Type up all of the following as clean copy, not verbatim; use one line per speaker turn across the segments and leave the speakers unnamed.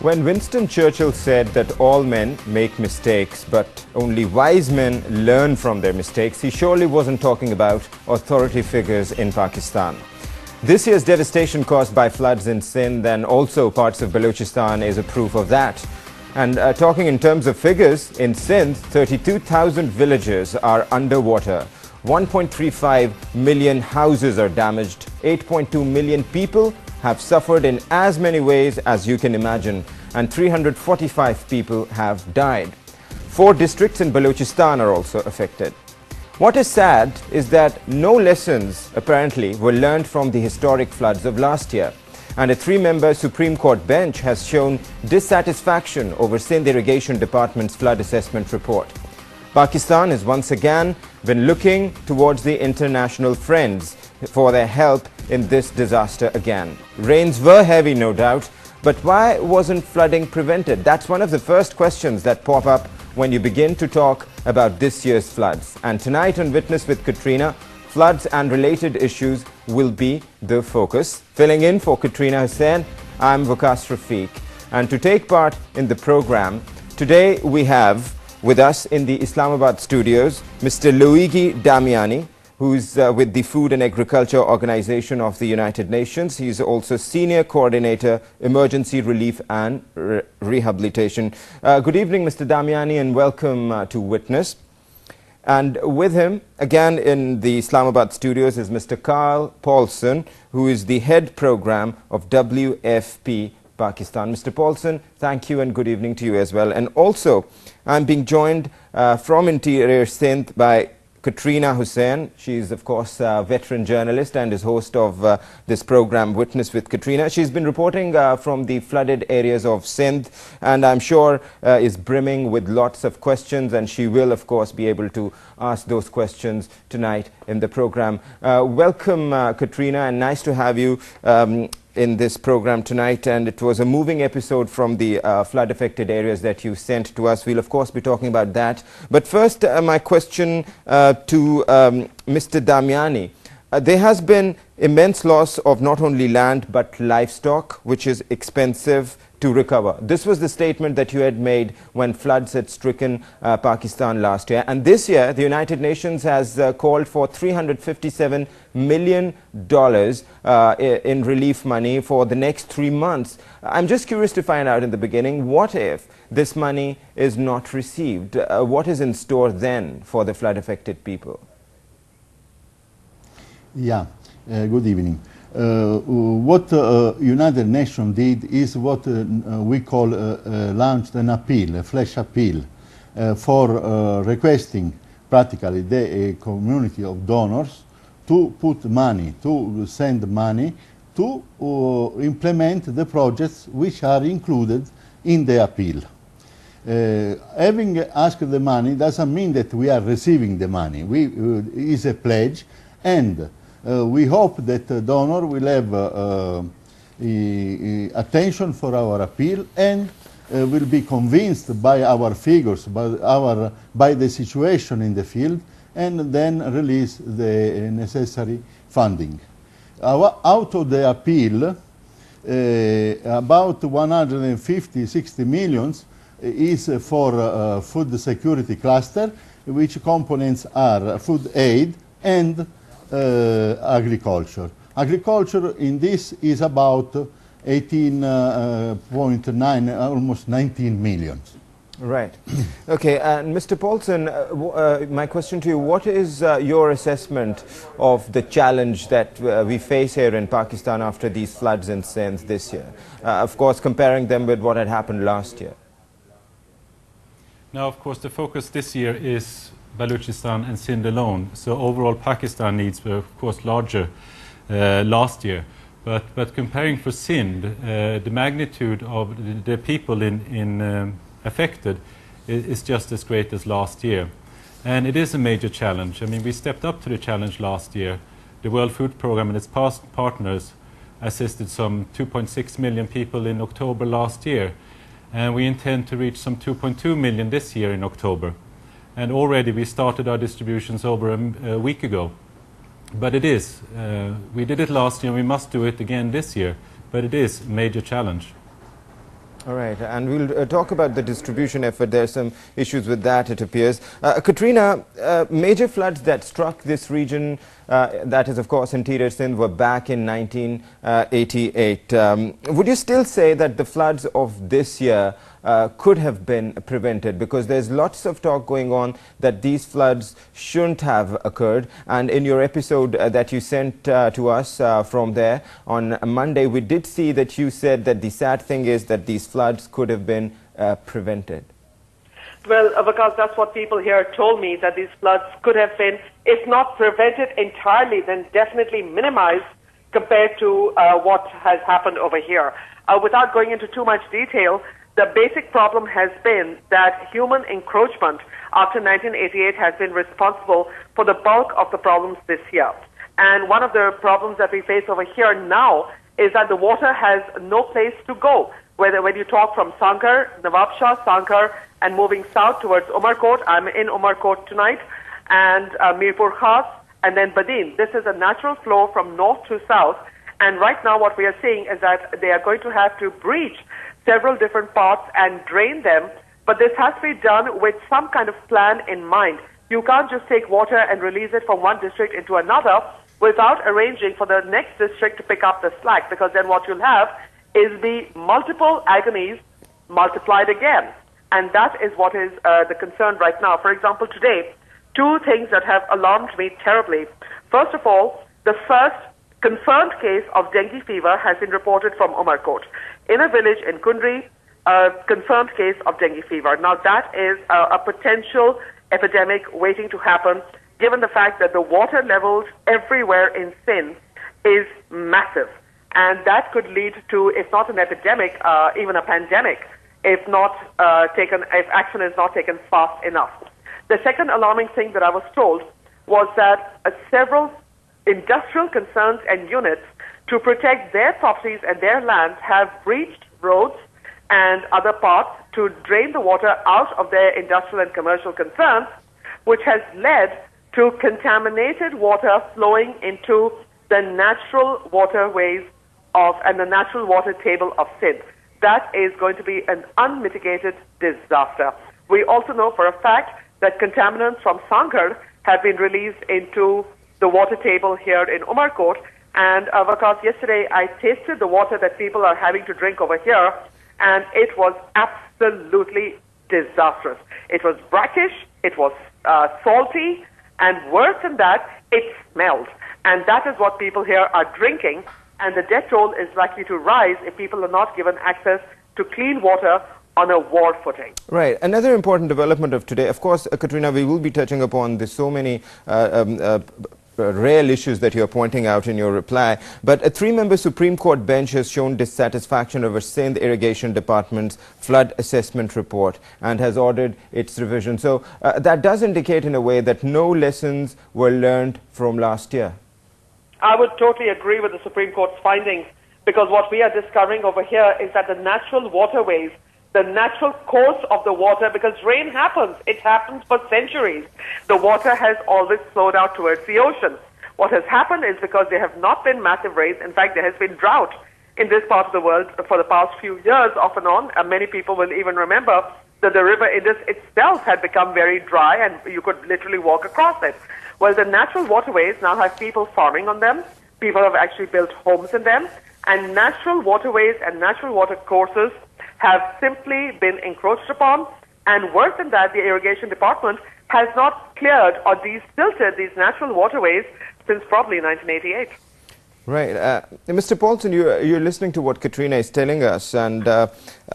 When Winston Churchill said that all men make mistakes, but only wise men learn from their mistakes, he surely wasn't talking about authority figures in Pakistan. This year's devastation caused by floods in Sindh and also parts of Balochistan is a proof of that. And talking in terms of figures, in Sindh, 32,000 villages are underwater. 1.35 million houses are damaged. 8.2 million people have suffered in as many ways as you can imagine, and 345 people have died. 4 districts in Balochistan are also affected. What is sad is that no lessons, apparently, were learned from the historic floods of last year. And a 3-member Supreme Court bench has shown dissatisfaction over Sindh Irrigation Department's flood assessment report. Pakistan has once again been looking towards the international friends for their help in this disaster again. Rains were heavy, no doubt, but why wasn't flooding prevented? That's one of the first questions that pop up when you begin to talk about this year's floods. And tonight on Witness with Quatrina, floods and related issues will be the focus. Filling in for Quatrina Hossain, I'm Waqas Rafique. And to take part in the program, today we have with us in the Islamabad studios Mr. Luigi Damini, who's with the Food and Agriculture Organization of the United Nations. He's also Senior Coordinator, Emergency Relief and Rehabilitation. Good evening, Mr. Damini, and welcome to Witness. And with him, again in the Islamabad studios, is Mr. Paulsson, who is the head program of WFP Pakistan. Mr. Paulsson, thank you and good evening to you as well. And also, I'm being joined from Interior Sindh by Quatrina Hossain. She's, of course, a veteran journalist and is host of this program, Witness with Quatrina. She's been reporting from the flooded areas of Sindh, and I'm sure is brimming with lots of questions, and she will, of course, be able to ask those questions tonight in the program. Welcome, Quatrina, and nice to have you in this program tonight. And it was a moving episode from the flood-affected areas that you sent to us. We'll, of course, be talking about that. But first, my question to Mr. Damini. There has been immense loss of not only land but livestock, which is expensive to recover. This was the statement that you had made when floods had stricken Pakistan last year. And this year, the United Nations has called for $357 million in relief money for the next 3 months. I'm just curious to find out in the beginning, what if this money is not received? What is in store then for the flood-affected people?
Yeah, good evening. What United Nations did is what we call launched an appeal, a flash appeal, for requesting practically the community of donors to put money, to send money to implement the projects which are included in the appeal. Having asked the money doesn't mean that we are receiving the money. It's a pledge, and we hope that the donor will have attention for our appeal and will be convinced by our figures, by the situation in the field, and then release the necessary funding. Out of the appeal, about 150-60 millions is for food security cluster, which components are food aid and agriculture. Agriculture in this is about 18.9, almost 19 million.
Right. Okay, and Mr. Paulsson, my question to you, what is your assessment of the challenge that we face here in Pakistan after these floods in Sindh this year? Of course, comparing them with what had happened last year.
Now, of course, the focus this year is Balochistan and Sindh alone. So overall Pakistan needs were of course larger last year. But comparing for Sindh, the magnitude of the people affected is just as great as last year. And it is a major challenge. I mean, we stepped up to the challenge last year. The World Food Programme and its past partners assisted some 2.6 million people in October last year. And we intend to reach some 2.2 million this year in October. And already we started our distributions over a week ago. But it is. We did it last year, we must do it again this year. But it is a major challenge.
All right, and we'll talk about the distribution effort. There are some issues with that, it appears. Quatrina, major floods that struck this region, that is, of course, interior Sindh, were back in 1988. Would you still say that the floods of this year could have been prevented? Because there's lots of talk going on that these floods shouldn't have occurred. And in your episode that you sent to us from there on Monday, we did see that you said that the sad thing is that these floods could have been prevented.
Well, because that's what people here told me, that these floods could have been, if not prevented entirely, then definitely minimized compared to what has happened over here. Without going into too much detail, the basic problem has been that human encroachment after 1988 has been responsible for the bulk of the problems this year. And one of the problems that we face over here now is that the water has no place to go. Whether when you talk from Sankar, Nawabshah, Sankar, and moving south towards Umarkot, I'm in Umarkot tonight, and Mirpur Khas, and then Badin. This is a natural flow from north to south. And right now what we are seeing is that they are going to have to breach several different parts and drain them, but this has to be done with some kind of plan in mind. You can't just take water and release it from one district into another without arranging for the next district to pick up the slack, because then what you'll have is the multiple agonies multiplied again. And that is what is the concern right now. For example, today, two things that have alarmed me terribly. First of all, the first confirmed case of dengue fever has been reported from Umarkot. In a village in Kundri, a confirmed case of dengue fever. Now that is a potential epidemic waiting to happen, given the fact that the water levels everywhere in Sindh is massive. And that could lead to, if not an epidemic, even a pandemic, if action is not taken fast enough. The second alarming thing that I was told was that several industrial concerns and units, to protect their properties and their lands, have breached roads and other parts to drain the water out of their industrial and commercial concerns, which has led to contaminated water flowing into the natural waterways and the natural water table of Sindh. That is going to be an unmitigated disaster. We also know for a fact that contaminants from Sankar have been released into the water table here in Umarkot. And Waqas, yesterday I tasted the water that people are having to drink over here, and it was absolutely disastrous. It was brackish, it was salty, and worse than that, it smelled. And that is what people here are drinking. And the death toll is likely to rise if people are not given access to clean water on a war footing.
Right. Another important development of today, of course, Quatrina, we will be touching upon the so many real issues that you're pointing out in your reply, but a three-member Supreme Court bench has shown dissatisfaction over Sindh Irrigation Department's flood assessment report and has ordered its revision. So that does indicate in a way that no lessons were learned from last year.
I would totally agree with the Supreme Court's findings, because what we are discovering over here is that the natural waterways, the natural course of the water, because rain happens, it happens for centuries. The water has always flowed out towards the ocean. What has happened is because there have not been massive rains, in fact there has been drought in this part of the world for the past few years off and on, and many people will even remember that the river Indus itself had become very dry and you could literally walk across it. Well, the natural waterways now have people farming on them, people have actually built homes in them, and natural waterways and natural water courses have simply been encroached upon, and worse than that, the irrigation department has not cleared or desilted these natural waterways since probably 1988.
Right. Mr. Paulsson, you're listening to what Quatrina is telling us, and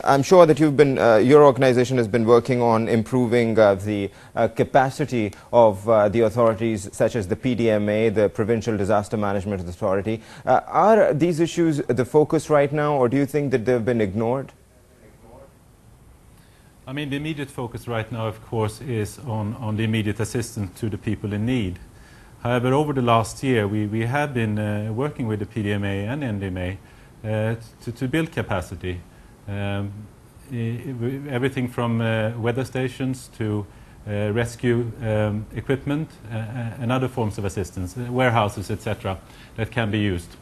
I'm sure that your organization has been working on improving the capacity of the authorities such as the PDMA, the Provincial Disaster Management Authority. Are these issues the focus right now, or do you think that they've been ignored?
I mean, the immediate focus right now, of course, is on the immediate assistance to the people in need. However, over the last year, we have been working with the PDMA and NDMA to build capacity. Everything from weather stations to rescue equipment and other forms of assistance, warehouses, etc., that can be used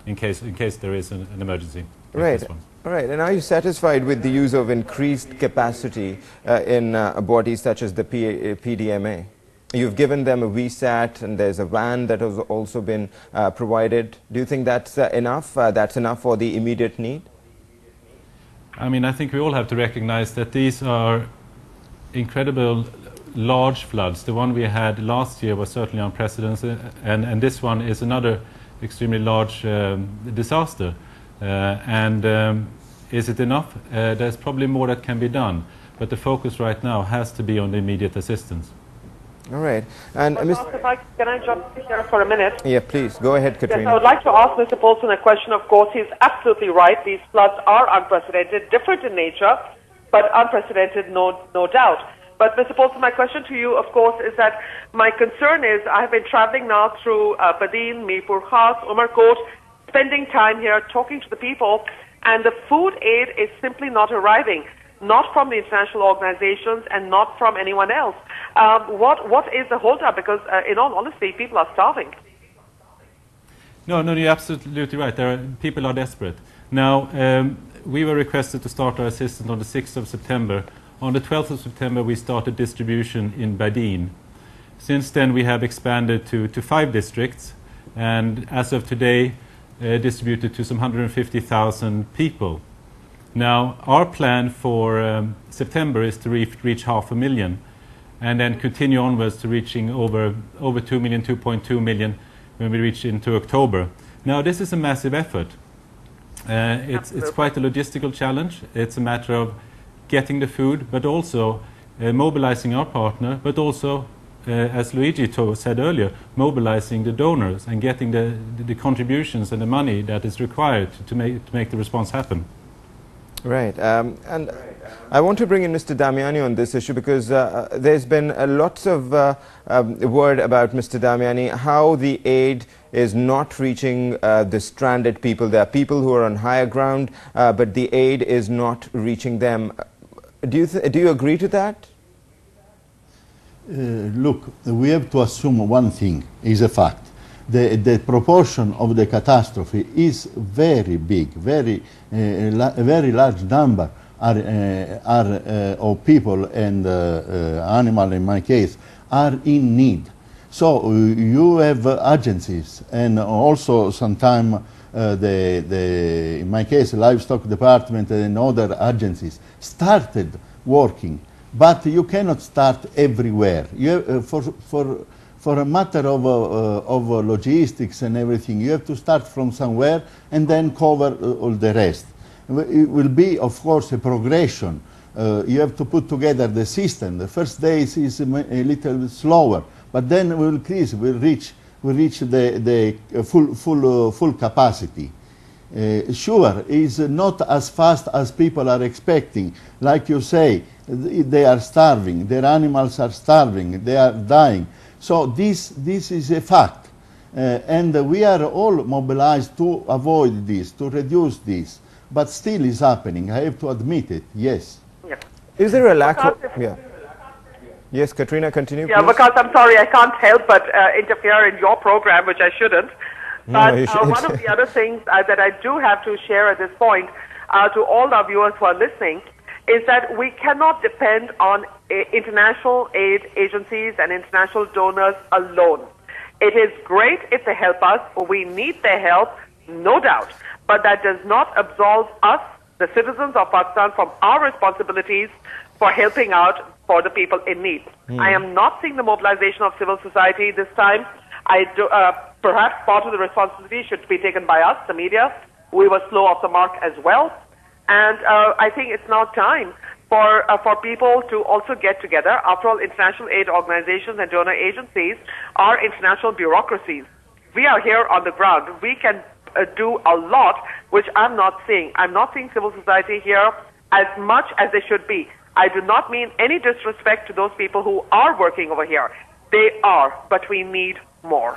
in case there is an emergency.
Right. All right, and are you satisfied with the use of increased capacity in bodies such as the PDMA? You've given them a VSAT, and there's a van that has also been provided. Do you think that's enough? That's enough for the immediate need?
I mean, I think we all have to recognize that these are incredible large floods. The one we had last year was certainly unprecedented, and this one is another extremely large disaster. Is it enough? There's probably more that can be done, but the focus right now has to be on the immediate assistance.
All right. And
can I jump here for a minute?
Yeah, please. Go ahead, Quatrina.
Yes, I would like to ask Mr. Paulsson a question. Of course, he's absolutely right. These floods are unprecedented, different in nature, but unprecedented, no doubt. But Mr. Paulsson, my question to you, of course, is that my concern is I have been traveling now through Badin, Mirpur Khas, Umarkot, spending time here, talking to the people, and the food aid is simply not arriving, not from the international organizations and not from anyone else. What is the holdup? Because in all honesty, people are starving.
No, you're absolutely right. People are desperate. Now, we were requested to start our assistance on the 6th of September. On the 12th of September, we started distribution in Badin. Since then, we have expanded to 5 districts, and as of today, distributed to some 150,000 people. Now, our plan for September is to reach 500,000, and then continue onwards to reaching over 2 million, 2.2 million when we reach into October. Now, this is a massive effort. It's quite a logistical challenge. It's a matter of getting the food, but also mobilizing our partner, but also, as Luigi said earlier, mobilizing the donors and getting the contributions and the money that is required to make the response happen.
Right. And I want to bring in Mr. Damiani on this issue because there's been lots of word about Mr. Damiani, how the aid is not reaching the stranded people. There are people who are on higher ground, but the aid is not reaching them. Do you agree to that?
Look, we have to assume one thing is a fact. The proportion of the catastrophe is very big, a very large number of people and animals, in my case, are in need. So you have agencies, and also sometimes in my case, livestock department and other agencies started working, but you cannot start everywhere. You for a matter of logistics and everything, you have to start from somewhere and then cover all the rest. It will be, of course, a progression. You have to put together the system. The first days is a little bit slower, but then we will increase. We reach the full capacity. Sure, is not as fast as people are expecting. Like you say, they are starving. Their animals are starving. They are dying. So this is a fact, and we are all mobilized to avoid this, to reduce this. But still is happening. I have to admit it. Yes.
Yeah.
Is there a lack of? Yeah. Yes, Quatrina, continue.
Yeah,
please.
because I'm sorry, I can't help but interfere in your program, which I shouldn't. But one of the other things that I do have to share at this point to all our viewers who are listening is that we cannot depend on international aid agencies and international donors alone. It is great if they help us. We need their help, no doubt. But that does not absolve us, the citizens of Pakistan, from our responsibilities for helping out for the people in need. I am not seeing the mobilization of civil society this time. Perhaps part of the responsibility should be taken by us, the media. We were slow off the mark as well. And I think it's now time for people to also get together. After all, international aid organizations and donor agencies are international bureaucracies. We are here on the ground. We can do a lot, which I'm not seeing. I'm not seeing civil society here as much as they should be. I do not mean any disrespect to those people who are working over here. They are, but we need more.